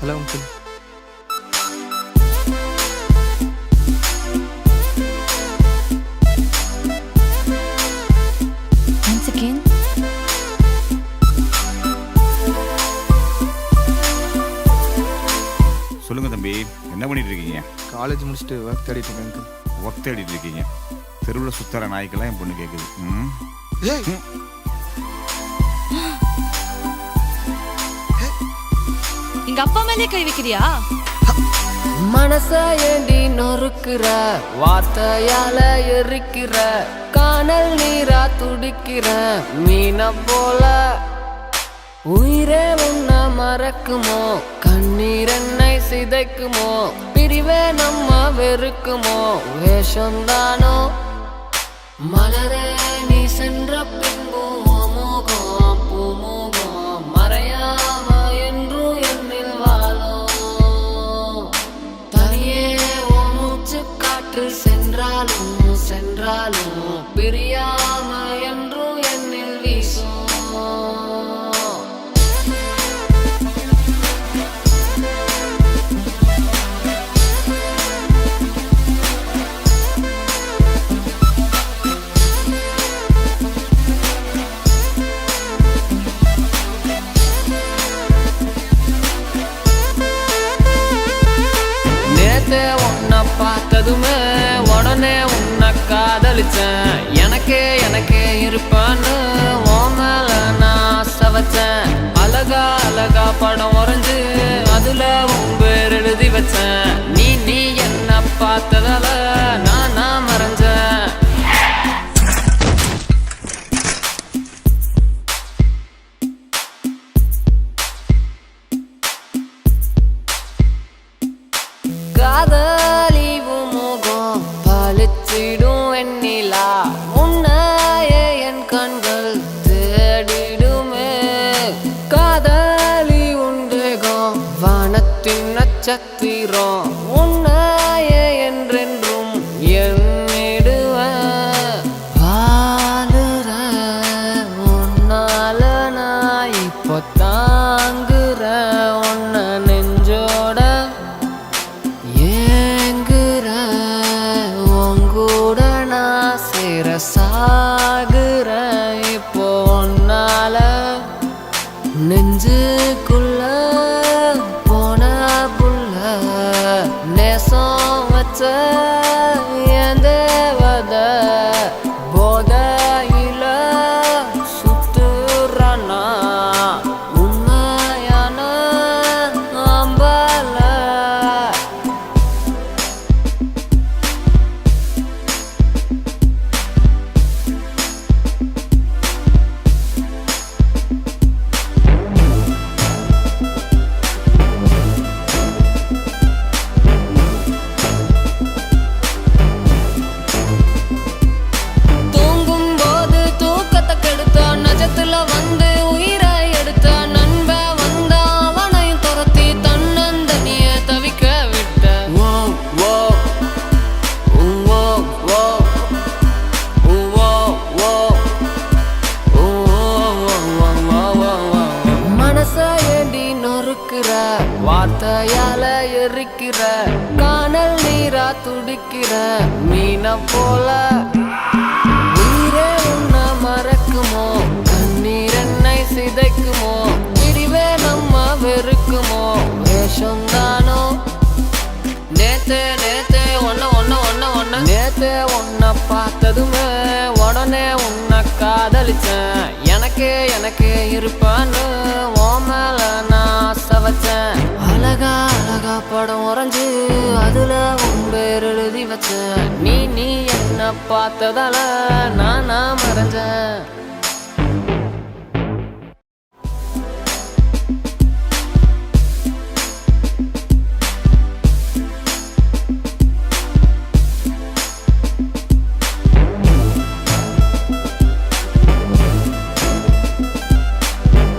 Hello uncle. One second. சொல்லுங்க தம்பி, என்ன பண்ணிட்டு இருக்கீங்க? காலேஜ் முடிச்சுட்டு ஒர்க் தேடிட்டு இருக்கேன் அங்கிள். ஒர்க் தேடிட்டு இருக்கீங்க? தெருவில் சுத்தர நாய்க்கெல்லாம் என் பொண்ணு கேட்குது. ஏய் எங்க அப்பா மேலே கை வைக்கிறியா? மனச ஏண்டி நொறுக்குற, வார்த்தையால எரிக்கிற, காணல் நீரா துடிக்கிற மீன போல. உயிரே உன்ன மறக்குமோ, கண்ணீர் என்னை சிதைக்குமோ, பிரிவே நம்ம வெறுக்குமோ, வேஷம்தானோ. மலரே நீ சென்ற பின்பும் மோகம் பூமோகம் மறையாம என்றும் என்னில் வாழும். தனியே ஓ மூச்சு காற்று சென்றாலும் சென்றாலும் பிரியாம என்றும் என்னில் வீசும். உன்னை பார்த்ததுமே உடனே உன்னை காதலிச்சேன். எனக்கே இருப்பான்னு உன் மேல நான் ஆசை வச்சேன். அழகா அழகா படம் வரைஞ்சு அதுல உன் பேர் எழுதி வச்சேன். நீ என்ன பார்த்ததால நான் மறைஞ்சேன். காதலிவு முகம் பழிச்சிடும் வெண்ணிலா, உன்னையே என் கண்கள் தேடிடுமே. காதலி உண்டேகம் வானத்தின் நட்சத்திரம், உன்னையே என்றென்றும் எண்ணிடுவேன். வாழுற உன்னால நான் இப்போ தாங்குற உன்னை நெஞ்சோட ஏங்குற உங்கூட நான் சேர சாகுற. இப்போ உன்னால நெஞ்சுக்குள்ள போன புள்ள நேசம் வச்ச என் தேவத போதையில சுத்துறனா உண்மையான அம்பல. வந்து உயிரை எடுத்த நண்ப வந்த அவனையும் துரத்தி தன்னந்தனிய தவிக்க விட்ட. மனச ஏண்டி நொறுக்குற, வார்த்தையால எரிக்கிற, காணல் நீரா துடிக்கிற மீன போல. உயிரே உன்ன மறக்குமோ, கண்ணீர் என்னை சிதைக்குமோ, பிரிவே நம்ம வெறுக்குமோ, வேஷம்தானோ. நேத்தே உன்னை பார்த்ததுமே உடனே உன்னை காதலிச்சேன். எனக்கே இருப்பான்னு உன் மேல நான் ஆசை வச்சேன். அழகா அழகா படம் வரைஞ்சு அதுல உன் பேர் எழுதி வச்சேன். நீ என்ன பார்த்ததால நான் மறைஞ்சேன்.